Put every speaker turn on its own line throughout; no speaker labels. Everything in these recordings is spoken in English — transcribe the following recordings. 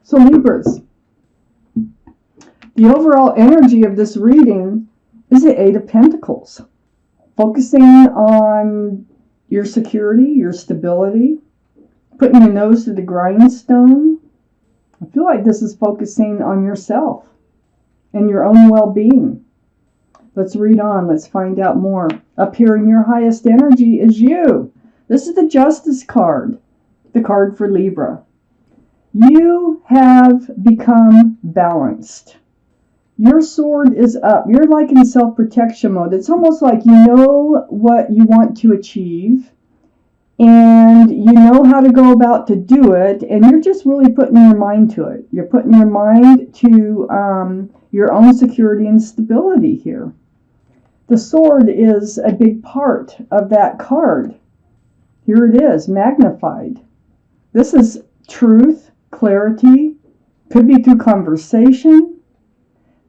So Libras, the overall energy of this reading is the Eight of Pentacles. Focusing on your security, your stability, putting your nose to the grindstone. I feel like this is focusing on yourself and your own well-being. Let's read on. Let's find out more. Up here in your highest energy is you. This is the Justice card, the card for Libra. You have become balanced. Your sword is up. You're like in self-protection mode. It's almost like you know what you want to achieve and you know how to go about to do it, and you're just really putting your mind to it. You're putting your mind to your own security and stability here. The sword is a big part of that card. Here it is, magnified. This is truth, clarity, could be through conversation,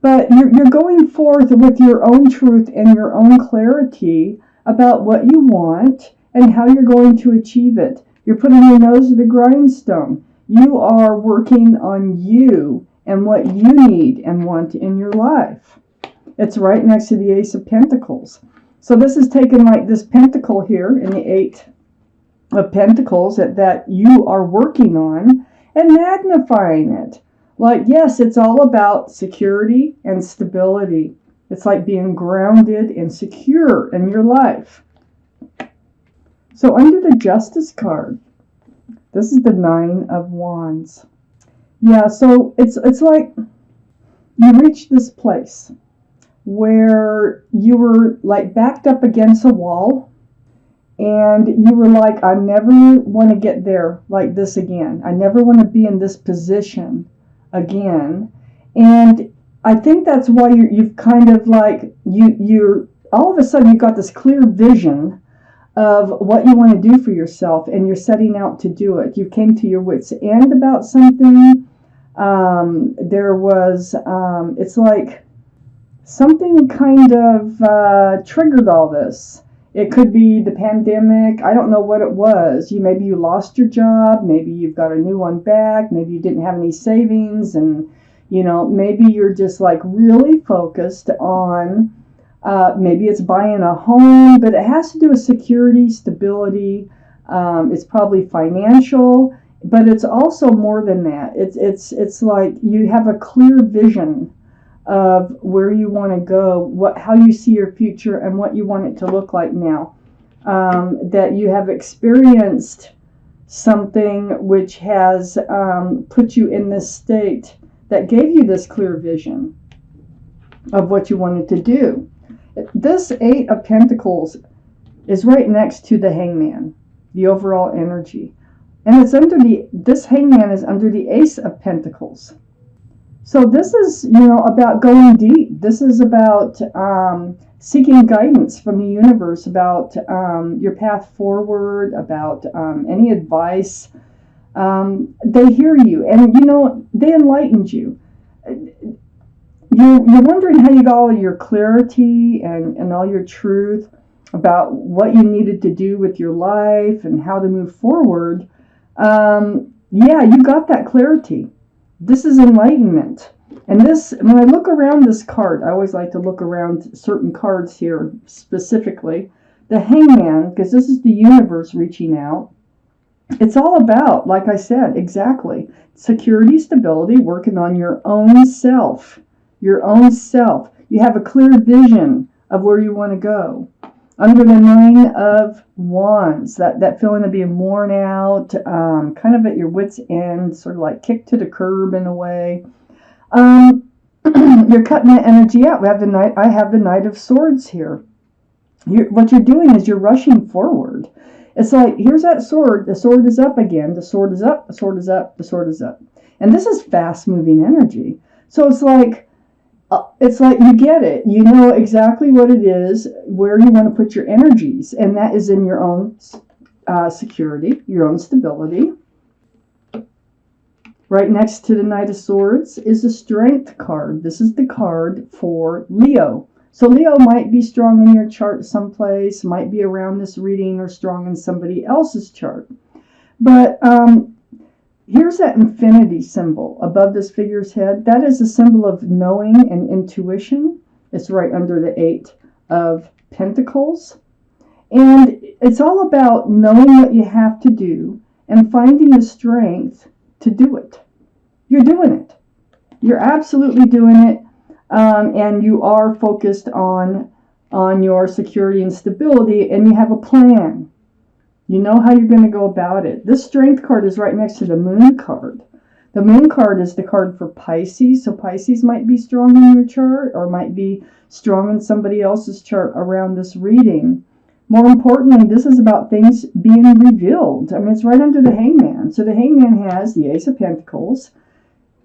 but you're going forth with your own truth and your own clarity about what you want and how you're going to achieve it. You're putting your nose to the grindstone. You are working on you and what you need and want in your life. It's right next to the Ace of Pentacles. So this is taken like this pentacle here in the Eight of Pentacles that you are working on and magnifying it. Like, yes, it's all about security and stability. It's like being grounded and secure in your life. So under the Justice card, this is the Nine of Wands. Yeah, so it's like you reach this place where you were like backed up against a wall and you were like, I never want to get there like this again. I never want to be in this position again. And I think that's why you've kind of like, you're all of a sudden you got this clear vision of what you want to do for yourself and you're setting out to do it. You came to your wits' end about something. There was, it's like something kind of triggered all this. It could be the pandemic. I don't know what it was. Maybe you lost your job. Maybe you've got a new one back. Maybe you didn't have any savings. And, you know, maybe you're just like really focused on, maybe it's buying a home, but it has to do with security, stability. It's probably financial, but it's also more than that. It's like you have a clear vision of where you want to go, how you see your future and what you want it to look like now. That you have experienced something which has put you in this state that gave you this clear vision of what you wanted to do. This Eight of Pentacles is right next to the Hangman, the overall energy. And it's under this Hangman is under the Ace of Pentacles. So this is, about going deep. This is about seeking guidance from the universe, about your path forward, about any advice. They hear you, and, they enlightened you. You're wondering how you got all your clarity and all your truth about what you needed to do with your life and how to move forward. Yeah, you got that clarity. This is enlightenment. And this, when I look around this card, I always like to look around certain cards here specifically. The Hangman, because this is the universe reaching out. It's all about, like I said, exactly, security, stability, working on your own self. Your own self. You have a clear vision of where you want to go. Under the Nine of Wands, that feeling of being worn out, kind of at your wit's end, sort of like kicked to the curb in a way. You're cutting that energy out. I have the Knight of Swords here. What you're doing is you're rushing forward. It's like, here's that sword. The sword is up again. The sword is up. The sword is up. The sword is up. And this is fast-moving energy. So it's like you get it. You know exactly what it is, where you want to put your energies, and that is in your own security, your own stability. Right next to the Knight of Swords is the Strength card. This is the card for Leo. So Leo might be strong in your chart someplace, might be around this reading, or strong in somebody else's chart. But Here's that infinity symbol above this figure's head. That is a symbol of knowing and intuition. It's right under the 8 of Pentacles. And it's all about knowing what you have to do and finding the strength to do it. You're doing it. You're absolutely doing it. And you are focused on your security and stability, and you have a plan. You know how you're going to go about it. This strength card is right next to the moon card. The moon card is the card for Pisces. So Pisces might be strong in your chart or might be strong in somebody else's chart around this reading. More importantly, this is about things being revealed. I mean, it's right under the Hangman. So the Hangman has the Ace of Pentacles,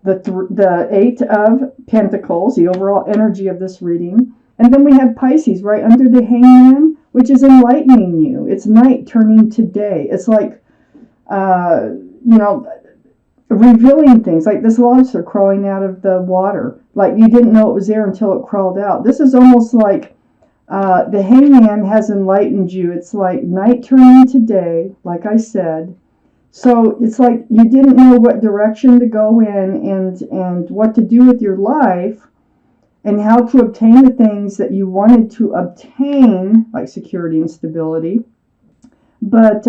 the 8 of Pentacles, the overall energy of this reading. And then we have Pisces right under the Hangman, which is enlightening you. It's night turning to day. It's like, revealing things. Like this lobster crawling out of the water. Like you didn't know it was there until it crawled out. This is almost like the Hangman has enlightened you. It's like night turning to day, like I said. So it's like you didn't know what direction to go in and what to do with your life and how to obtain the things that you wanted to obtain, like security and stability. But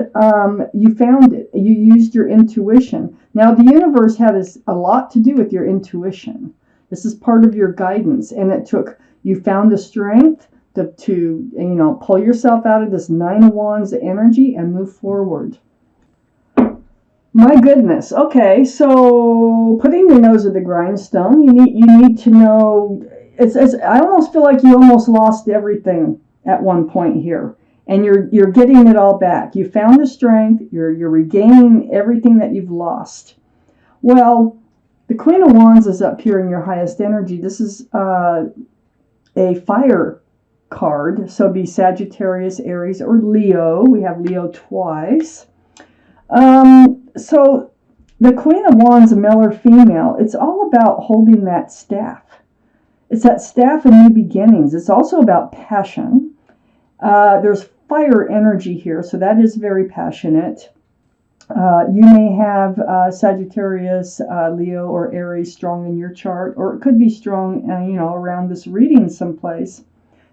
you found it. You used your intuition. Now, the universe had a lot to do with your intuition. This is part of your guidance. And you found the strength to pull yourself out of this 9 of Wands energy and move forward. My goodness. Okay, so putting your nose to the grindstone, you need to know. I almost feel like you almost lost everything at one point here, and you're getting it all back. You found the strength. You're regaining everything that you've lost. Well, the Queen of Wands is up here in your highest energy. This is a fire card, so be Sagittarius, Aries, or Leo. We have Leo twice. So the Queen of Wands, male or female, it's all about holding that staff. It's that staff of new beginnings. It's also about passion. There's fire energy here, so that is very passionate. You may have Sagittarius, Leo, or Aries strong in your chart, or it could be strong, around this reading someplace.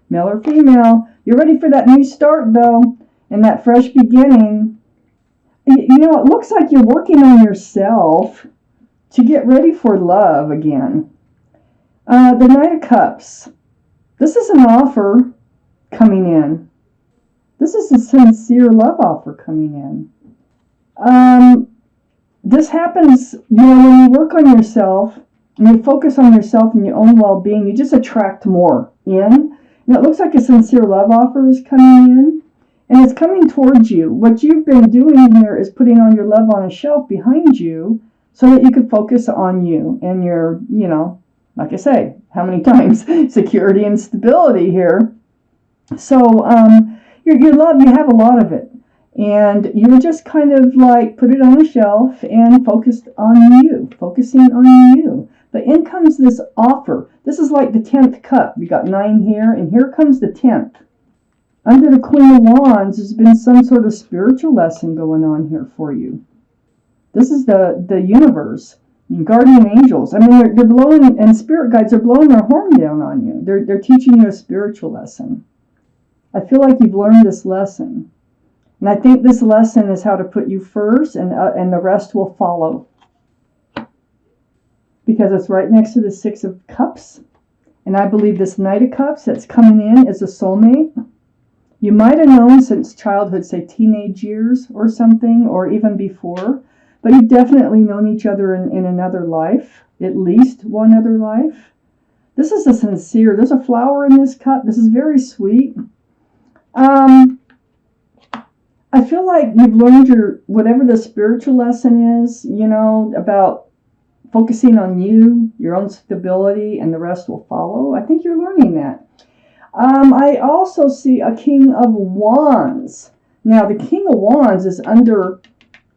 Male or female, you're ready for that new start, though, and that fresh beginning. It looks like you're working on yourself to get ready for love again. The Knight of Cups. This is an offer coming in. This is a sincere love offer coming in. This happens, when you work on yourself and you focus on yourself and your own well-being, you just attract more in. And it looks like a sincere love offer is coming in. And it's coming towards you. What you've been doing here is putting all your love on a shelf behind you so that you can focus on you and your, like I say, how many times? Security and stability here. So your love, you have a lot of it. And you just kind of like put it on a shelf and focusing on you. But in comes this offer. This is like the 10th cup. You got 9 here, and here comes the 10th. Under the Queen of Wands, there's been some sort of spiritual lesson going on here for you. This is the universe, guardian angels. I mean, they're blowing, and spirit guides are blowing their horn down on you. They're teaching you a spiritual lesson. I feel like you've learned this lesson. And I think this lesson is how to put you first, and the rest will follow. Because it's right next to the 6 of Cups. And I believe this Knight of Cups that's coming in is a soulmate. You might have known since childhood, say teenage years or something, or even before. But you've definitely known each other in another life, at least one other life. This is there's a flower in this cup. This is very sweet. I feel like you've learned whatever the spiritual lesson is, about focusing on you, your own stability, and the rest will follow. I think you're learning that. I also see a King of Wands. Now, the King of Wands is under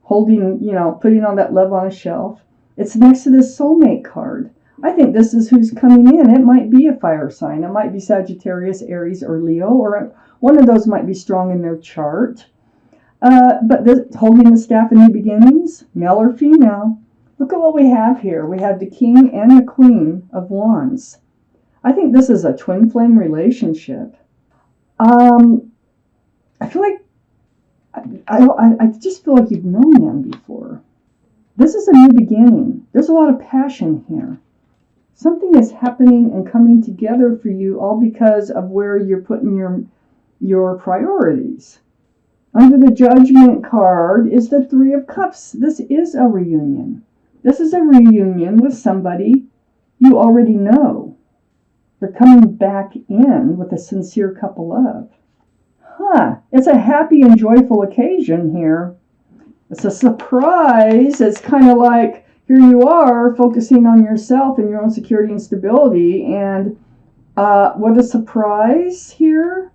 holding, putting all that love on a shelf. It's next to this soulmate card. I think this is who's coming in. It might be a fire sign. It might be Sagittarius, Aries, or Leo, or one of those might be strong in their chart. But holding the staff in new beginnings, male or female. Look at what we have here. We have the king and the queen of wands. I think this is a twin flame relationship. I feel like I just feel like you've known them before. This is a new beginning. There's a lot of passion here. Something is happening and coming together for you, all because of where you're putting your priorities. Under the Judgment card is the Three of Cups. This is a reunion. This is a reunion with somebody you already know. They're coming back in with a sincere cup of love. It's a happy and joyful occasion here. It's a surprise. It's kind of like, here you are focusing on yourself and your own security and stability. And what a surprise here.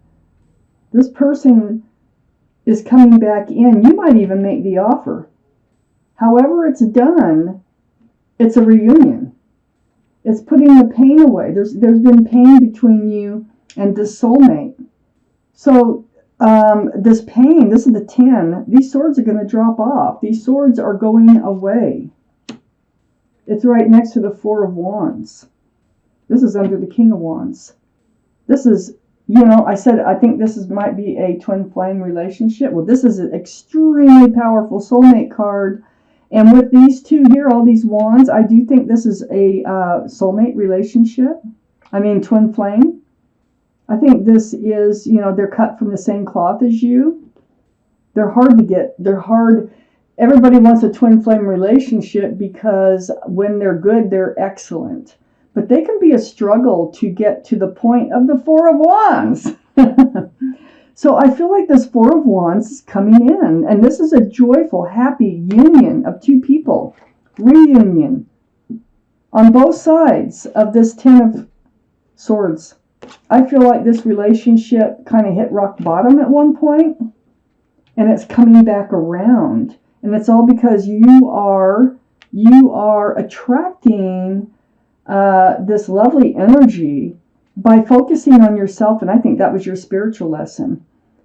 This person is coming back in. You might even make the offer. However it's done, it's a reunion. It's putting the pain away. There's been pain between you and this soulmate. So this pain, this is the 10. These swords are going to drop off. These swords are going away. It's right next to the Four of Wands. This is under the King of Wands. This is, I said I think this might be a twin flame relationship. Well, this is an extremely powerful soulmate card. And with these two here, all these wands, I do think this is a soulmate relationship. I mean, twin flame. I think this is, they're cut from the same cloth as you. They're hard to get. They're hard. Everybody wants a twin flame relationship because when they're good, they're excellent. But they can be a struggle to get to the point of the Four of Wands. So I feel like this Four of Wands is coming in. And this is a joyful, happy union of two people. Reunion. On both sides of this Ten of Swords. I feel like this relationship kind of hit rock bottom at one point. And it's coming back around. And it's all because you are attracting this lovely energy by focusing on yourself. And I think that was your spiritual lesson.